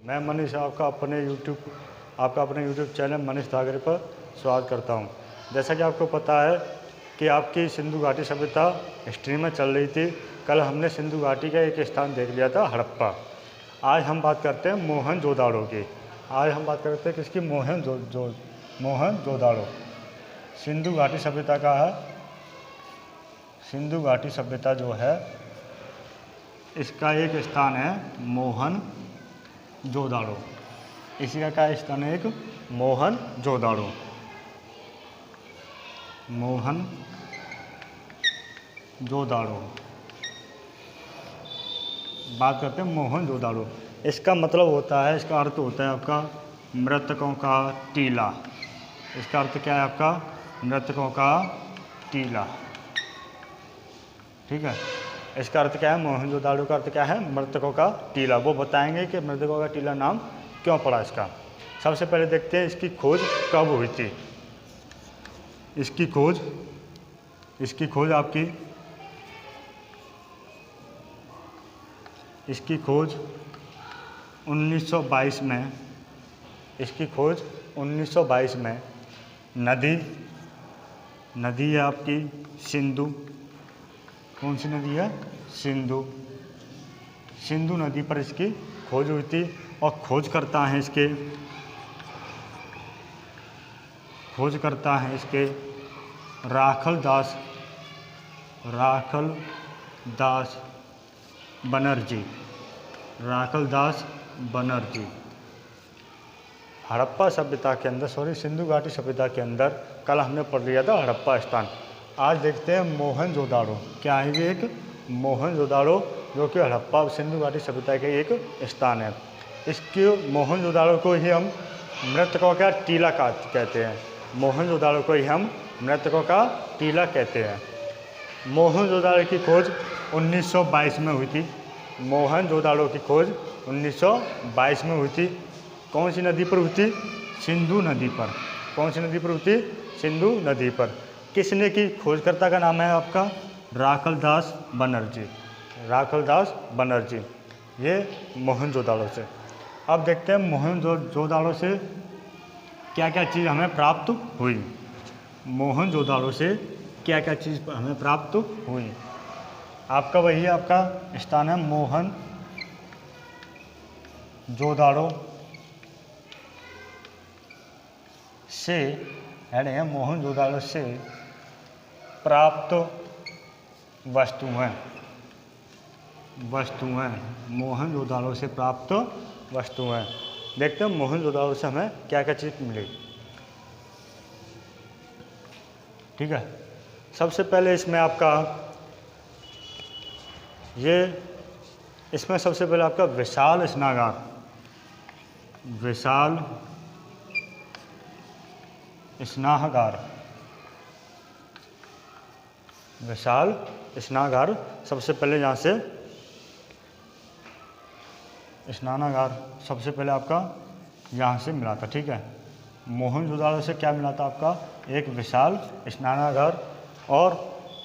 मैं मनीष आपका अपने यूट्यूब चैनल मनीष धागरे पर स्वागत करता हूं। जैसा कि आपको पता है कि आपकी सिंधु घाटी सभ्यता हिस्ट्री में चल रही थी। कल हमने सिंधु घाटी का एक स्थान देख लिया था, हड़प्पा। आज हम बात करते हैं मोहनजोदाड़ो की। आज हम बात करते हैं किसकी? मोहनजोदाड़ो। सिंधु घाटी सभ्यता का है। सिंधु घाटी सभ्यता जो है इसका एक स्थान है मोहनजोदाड़ो। इसी का क्या स्थान है? एक मोहनजोदाड़ो। मोहनजोदाड़ो बात करते हैं मोहनजोदाड़ो। इसका मतलब होता है, इसका अर्थ होता है आपका मृतकों का टीला। इसका अर्थ क्या है आपका? मृतकों का टीला। ठीक है, इसका अर्थ क्या है? मोहनजोदाड़ो का अर्थ क्या है? मृतकों का टीला। वो बताएंगे कि मृतकों का टीला नाम क्यों पड़ा इसका। सबसे पहले देखते हैं इसकी खोज कब हुई थी। इसकी खोज आपकी इसकी खोज 1922 में, इसकी खोज 1922 में नदी है आपकी सिंधु। कौन सी नदी है? सिंधु नदी पर इसकी खोज हुई थी। और खोज करता है इसके राखल दास बनर्जी। हड़प्पा सभ्यता के अंदर, सिंधु घाटी सभ्यता के अंदर कल हमने पढ़ लिया था हड़प्पा स्थान। आज देखते हैं मोहनजोदाड़ो। क्या है ये? एक मोहनजोदाड़ो, जो कि हड़प्पा सिंधु घाटी सभ्यता के एक स्थान है। इसके मोहनजोदाड़ो को ही हम मृतकों का टीला कहते हैं। मोहनजोदाड़ो को ही हम मृतकों का टीला कहते हैं। मोहनजोदाड़ो की खोज 1922 में हुई थी। मोहनजोदाड़ो की खोज 1922 में हुई थी। कौन सी नदी पर हुई थी? सिंधु नदी पर। कौन सी नदी पर हुई थी? सिंधु नदी पर। किसने की? खोजकर्ता का नाम है आपका राखल दास बनर्जी। ये मोहनजोदाड़ो से। अब देखते हैं मोहनजोदाड़ो से क्या क्या चीज़ हमें प्राप्त हुई। मोहनजोदाड़ो से क्या क्या चीज़ हमें प्राप्त हुई। आपका वही आपका स्थान है मोहनजोदाड़ो से मोहनजोदाड़ो से प्राप्त वस्तुएं। मोहनजोदाड़ो से प्राप्त वस्तुएं। देखते हैं मोहनजोदाड़ो से हमें क्या क्या चीज़ मिली। ठीक है, सबसे पहले इसमें सबसे पहले आपका विशाल स्नागार। विशाल स्नागार सबसे पहले यहाँ से स्नानागार सबसे पहले आपका यहाँ से मिला था। ठीक है, मोहनजोदाड़ो से क्या मिला था आपका? एक विशाल स्नानागार। और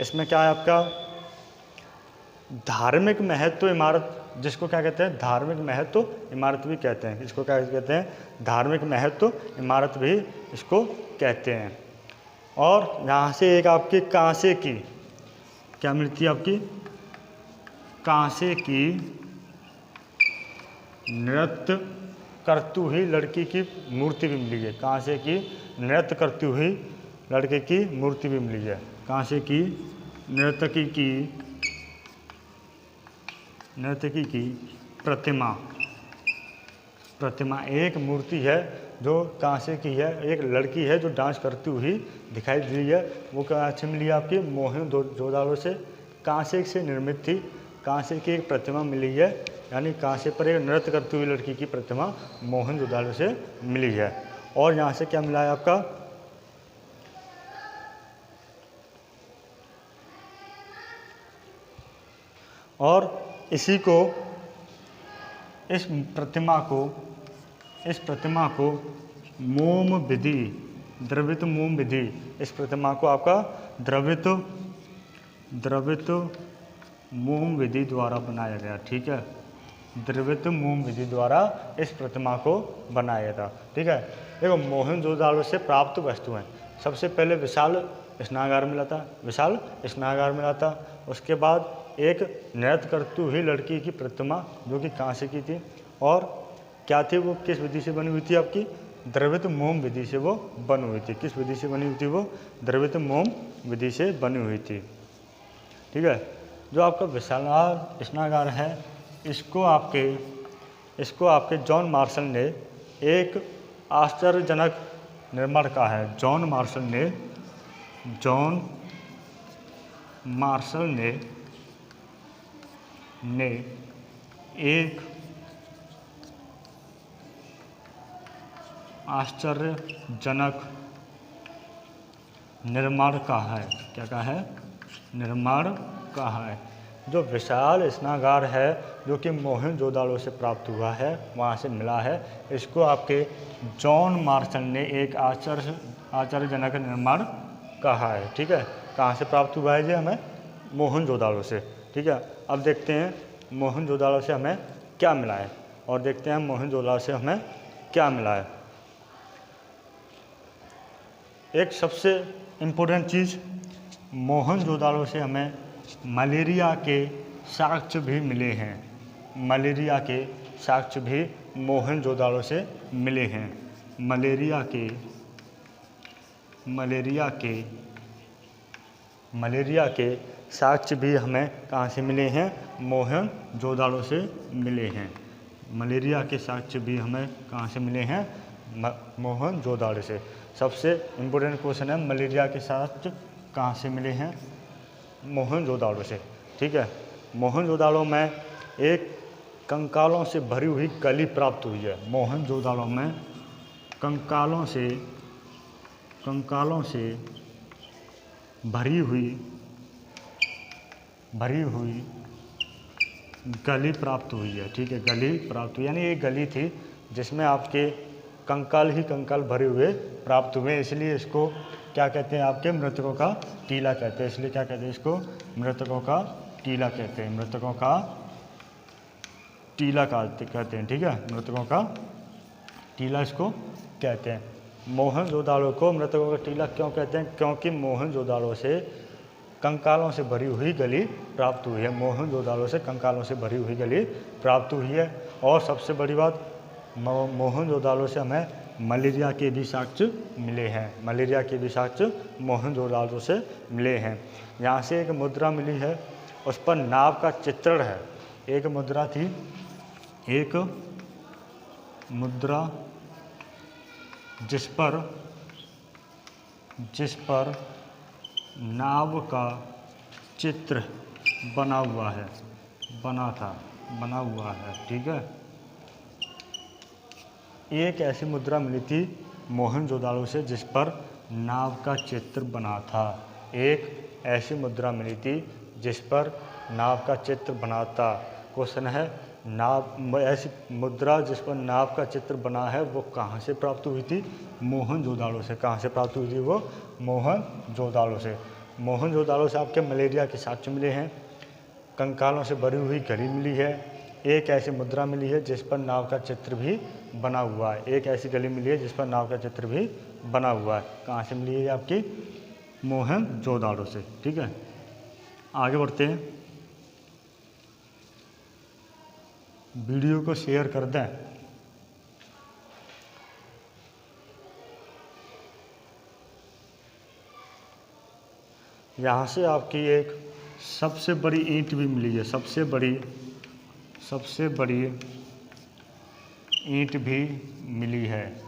इसमें क्या है आपका? धार्मिक महत्व इमारत, जिसको क्या कहते हैं? धार्मिक महत्व इमारत भी कहते हैं। इसको क्या कहते हैं? धार्मिक महत्व इमारत भी इसको कहते हैं। और यहाँ से एक आपकी कांसे की क्या मिलती है? आपकी कांसे की नृत्य करती हुई लड़की की मूर्ति भी मिली है। कांसे की नृत्य करती हुई लड़के की मूर्ति भी मिली है। कांसे की नर्तकी की प्रतिमा एक मूर्ति है जो कांसे की है। एक लड़की है जो डांस करती हुई दिखाई दी है। वो कहाँ से मिली है? आपकी मोहनजोदाड़ो से। कांसे से निर्मित थी। कांसे की एक प्रतिमा मिली है, यानी कांसे पर एक नृत्य करती हुई लड़की की प्रतिमा मोहनजोदाड़ो से मिली है। और यहाँ से क्या मिला है आपका? और इस प्रतिमा को मोम विधि, द्रवित मोम विधि, इस प्रतिमा को आपका द्रवित मोम विधि द्वारा बनाया गया। ठीक है, द्रवित मोम विधि द्वारा इस प्रतिमा को बनाया था। ठीक है, देखो मोहनजोदाड़ो से प्राप्त वस्तुएं, सबसे पहले विशाल स्नानागार मिला था, विशाल स्नानागार मिला था। उसके बाद एक नृत्य करती हुई लड़की की प्रतिमा जो कि कांसे की थी, और क्या थी वो, किस विधि से बनी हुई थी आपकी, द्रवित मोम विधि से वो बनी हुई थी। किस विधि से बनी हुई थी वो, द्रवित मोम विधि से बनी हुई थी। ठीक है, जो आपका विशाल स्नानागार है इसको आपके जॉन मार्शल ने एक आश्चर्यजनक निर्माण कहा है। जॉन मार्शल ने एक आश्चर्यजनक निर्माण कहा है। क्या कहा है, निर्माण कहा है। जो विशाल स्नानागार है जो कि मोहनजोदाड़ो से प्राप्त हुआ है, वहाँ से मिला है, इसको आपके जॉन मार्शल ने एक आश्चर्यजनक निर्माण कहा है। ठीक है, कहाँ से प्राप्त हुआ है जी, हमें मोहनजोदाड़ो से। ठीक है, अब देखते हैं मोहनजोदाड़ो से हमें क्या मिला है, और देखते हैं मोहनजोदाड़ो से हमें क्या मिला है। एक सबसे इम्पोर्टेंट चीज़, मोहनजोदाड़ो से हमें मलेरिया के साक्ष्य भी मिले हैं। मलेरिया के साक्ष्य भी मोहनजोदाड़ो से मिले हैं। मलेरिया के साक्ष्य भी हमें कहाँ से मिले हैं, मोहनजोदाड़ो से मिले हैं। मलेरिया के साक्ष्य भी हमें कहाँ से मिले हैं, मोहनजोदाड़ो से। सबसे इम्पोर्टेंट क्वेश्चन है, मलेरिया के साक्ष्य कहाँ से मिले हैं, मोहनजोदाड़ो से। ठीक है, मोहनजोदाड़ो में एक कंकालों से भरी हुई गली प्राप्त हुई है। मोहनजोदाड़ो में कंकालों से भरी हुई गली प्राप्त हुई है। ठीक है, गली प्राप्त हुई, यानी एक गली थी जिसमें आपके कंकाल ही कंकाल भरे हुए प्राप्त हुए, इसलिए इसको क्या कहते हैं, आपके मृतकों का टीला कहते हैं। इसलिए क्या कहते हैं, इसको मृतकों का टीला कहते हैं। मृतकों का टीला कहते हैं। ठीक है, मृतकों का टीला इसको कहते हैं। मोहनजोदाड़ो को मृतकों का टीला क्यों कहते हैं, क्योंकि मोहनजोदाड़ो से कंकालों से भरी हुई गली प्राप्त हुई है। मोहनजोदाड़ो से कंकालों से भरी हुई गली प्राप्त हुई है। और सबसे बड़ी बात, मोहनजोदाड़ो से हमें मलेरिया के भी साक्ष्य मिले हैं। मलेरिया के भी साक्ष्य मोहनजोदाड़ो से मिले हैं। यहाँ से एक मुद्रा मिली है, उस पर नाव का चित्रण है। एक मुद्रा थी, एक मुद्रा जिस पर नाव का चित्र बना हुआ है, बना हुआ है। ठीक है, एक ऐसी मुद्रा मिली थी मोहनजोदाड़ो से जिस पर नाव का चित्र बना था। एक ऐसी मुद्रा मिली थी जिस पर नाव का चित्र बना था। क्वेश्चन है, ऐसी मुद्रा जिस पर नाव का चित्र बना है वो कहाँ से प्राप्त हुई थी, मोहनजोदाड़ो से। कहाँ से प्राप्त हुई थी वो, मोहनजोदाड़ो से। मोहनजोदाड़ो से आपके मलेरिया के साक्ष्य मिले हैं, कंकालों से भरी हुई घड़ी मिली है, एक ऐसी मुद्रा मिली है जिस पर नाव का चित्र भी बना हुआ है। एक ऐसी गली मिली है जिस पर नाव का चित्र भी बना हुआ है। कहाँ से मिली है आपकी, मोहनजोदाड़ो से। ठीक है, आगे बढ़ते हैं। वीडियो को शेयर कर दें। यहाँ से आपकी एक सबसे बड़ी ईंट भी मिली है। सबसे बड़ी ईंट भी मिली है।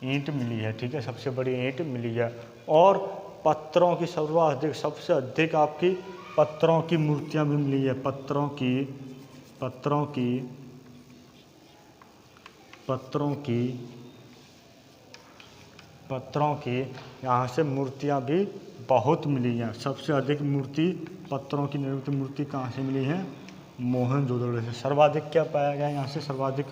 ईंट मिली है। ठीक है, सबसे बड़ी ईंट मिली है। और पत्थरों की सबसे अधिक आपकी पत्थरों की मूर्तियाँ भी मिली है। पत्थरों की यहाँ से मूर्तियाँ भी बहुत मिली हैं। सबसे अधिक मूर्ति, पत्थरों की निर्मित मूर्ति कहाँ से मिली है, मोहनजोदड़ो से। सर्वाधिक क्या पाया गया यहाँ से, सर्वाधिक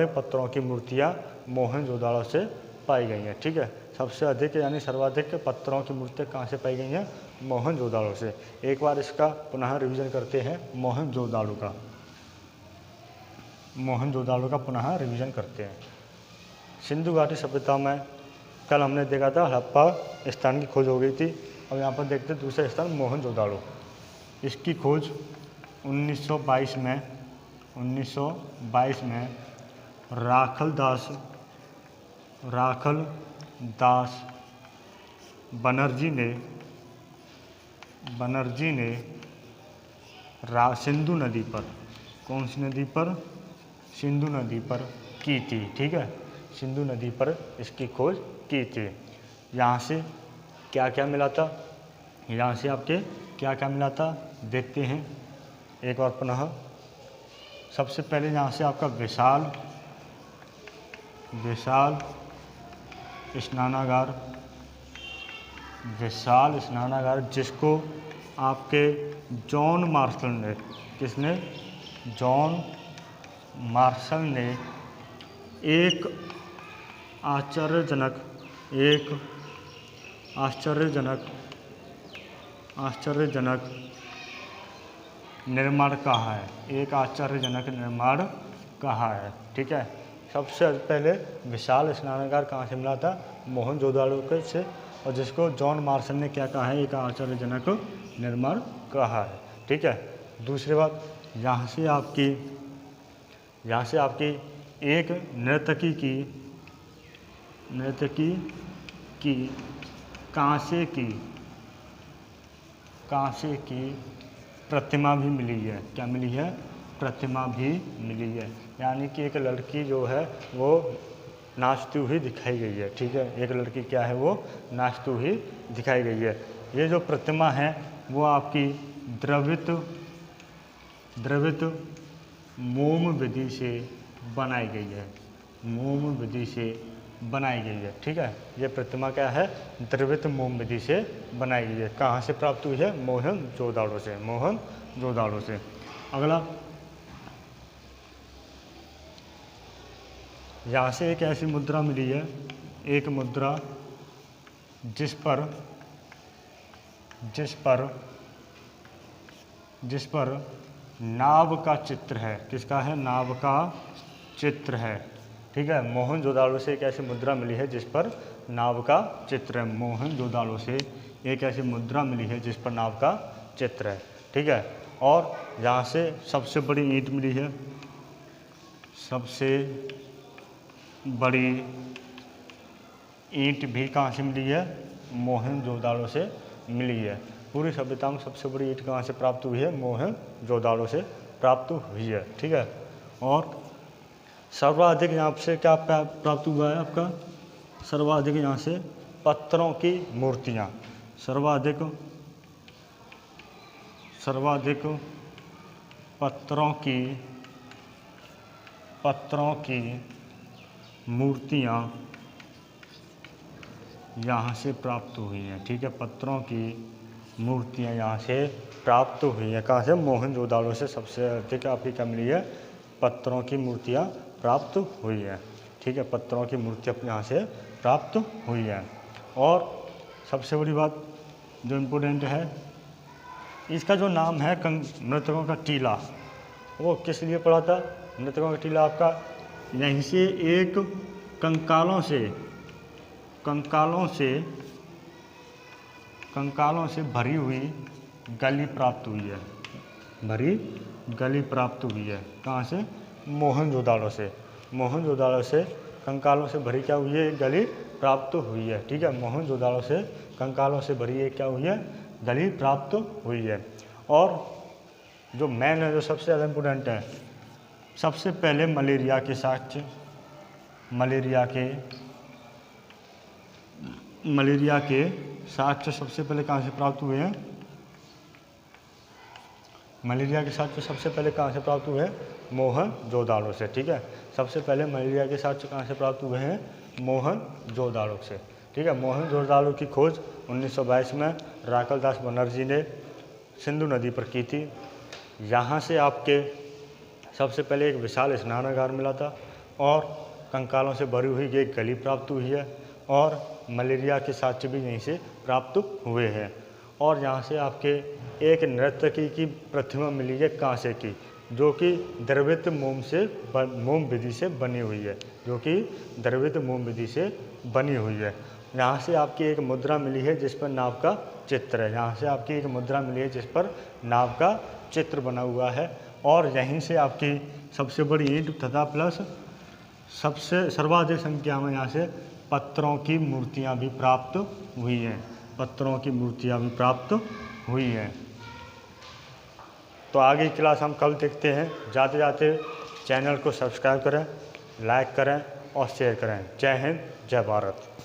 पत्थरों की मूर्तियाँ मोहनजोदड़ो से पाई गई हैं। ठीक है, सबसे अधिक यानी सर्वाधिक पत्थरों की मूर्तियाँ कहाँ से पाई गई हैं? मोहनजोदाड़ो से। एक बार इसका पुनः रिवीजन करते हैं मोहनजोदाड़ो का पुनः रिवीजन करते हैं। सिंधु घाटी सभ्यता में कल हमने देखा था हड़प्पा स्थान की खोज हो गई थी। अब यहाँ पर देखते हैं दूसरा स्थान मोहनजोदाड़ो। इसकी खोज 1922 में राखल दास बनर्जी ने सिंधु नदी पर, कौन सी नदी पर? सिंधु नदी पर की थी। ठीक है, सिंधु नदी पर इसकी खोज की थी। यहाँ से क्या क्या मिला था? यहाँ से आपके क्या क्या मिला था देखते हैं एक बार पुनः। सबसे पहले यहाँ से आपका विशाल स्नानागार, जिसको आपके जॉन मार्शल ने, किसने? जॉन मार्शल ने एक आश्चर्यजनक निर्माण कहा है। एक आश्चर्यजनक निर्माण कहा है। ठीक है, सबसे पहले विशाल स्नानागार कहाँ से मिला था? मोहनजोदाड़ो के से, और जिसको जॉन मार्शल ने क्या कहा है? एक आश्चर्यजनक निर्माण कहा है। ठीक है, दूसरी बात, यहाँ से आपकी एक नर्तकी की कांसे की प्रतिमा भी मिली है। क्या मिली है? प्रतिमा भी मिली है। यानी कि एक लड़की जो है वो नाचती हुई दिखाई गई है। ठीक है, एक लड़की क्या है? वो नाचती हुई दिखाई गई है। ये जो प्रतिमा है वो आपकी द्रवित मोम विधि से बनाई गई है। ठीक है, ये प्रतिमा क्या है? द्रवित मोम विधि से बनाई गई है। कहाँ से प्राप्त हुई है? मोहनजोदाड़ो से। अगला, यहाँ से एक ऐसी मुद्रा मिली है, एक मुद्रा जिस पर नाव का चित्र है। किसका है? नाव का चित्र है। ठीक है, मोहनजोदाड़ो से एक ऐसी मुद्रा मिली है जिस पर नाव का चित्र है। मोहनजोदाड़ो से एक ऐसी मुद्रा मिली है जिस पर नाव का चित्र है। ठीक है, और यहाँ से सबसे बड़ी ईंट मिली है। सबसे बड़ी ईंट भी कहाँ से मिली है? मोहनजोदाड़ो से मिली है। पूरी सभ्यता में सबसे बड़ी ईंट कहाँ से प्राप्त हुई है? मोहनजोदाड़ो से प्राप्त हुई है। ठीक है, और सर्वाधिक यहाँ से क्या प्राप्त हुआ है आपका? सर्वाधिक यहाँ से पत्थरों की मूर्तियाँ, सर्वाधिक पत्थरों की मूर्तियाँ यहाँ से प्राप्त हुई हैं। ठीक है, पत्थरों की मूर्तियाँ यहाँ से प्राप्त हुई हैं। कहाँ से? मोहनजोदाड़ो से सबसे अधिक आपकी क्या मिली है? पत्थरों की मूर्तियाँ प्राप्त हुई हैं। ठीक है, पत्थरों की मूर्ति अपने यहाँ से प्राप्त हुई है। और सबसे बड़ी बात जो इम्पोर्टेंट है, इसका जो नाम है मृतकों का टीला, वो किस लिए पड़ा था? मृतकों का टीला आपका यहीं से एक कंकालों से भरी हुई गली प्राप्त हुई है। कहाँ से? मोहनजोदाड़ो से कंकालों से भरी क्या हुई है? एक गली प्राप्त हुई है। ठीक है, मोहनजोदाड़ो से कंकालों से भरी एक क्या हुई है? गली प्राप्त हुई है। और जो मेन है, जो सबसे ज़्यादा इम्पोर्टेंट है, सबसे पहले मलेरिया के साक्ष्य सबसे पहले कहाँ से प्राप्त हुए हैं? मलेरिया के साक्ष्य सबसे पहले कहाँ से प्राप्त हुए हैं? मोहनजोदाड़ो से। ठीक है, सबसे पहले मलेरिया के साक्ष्य कहाँ से प्राप्त हुए हैं? मोहनजोदाड़ो से। ठीक है, मोहनजोदाड़ो की खोज 1922 में राखल दास बनर्जी ने सिंधु नदी पर की थी। यहाँ से आपके सबसे पहले एक विशाल स्नानागार मिला था और कंकालों से भरी हुई एक गली प्राप्त हुई है। और मलेरिया के साक्ष्य भी यहीं से प्राप्त हुए हैं। और यहाँ से आपके एक नर्तकी की प्रतिमा मिली है कांसे की, जो कि द्रवित मोम विधि से बनी हुई है, जो कि द्रवित मोम विधि से बनी हुई है। यहाँ से आपकी एक मुद्रा मिली है जिस पर नाव का चित्र है। यहाँ से आपकी एक मुद्रा मिली है जिस पर नाव का चित्र बना हुआ है। और यहीं से आपकी सबसे बड़ी ईंट तथा प्लस सबसे सर्वाधिक संख्या में यहाँ से पत्थरों की मूर्तियाँ भी प्राप्त हुई हैं। पत्थरों की मूर्तियाँ भी प्राप्त हुई हैं। तो आगे की क्लास हम कल देखते हैं। जाते जाते चैनल को सब्सक्राइब करें, लाइक करें और शेयर करें। जय हिंद, जय भारत।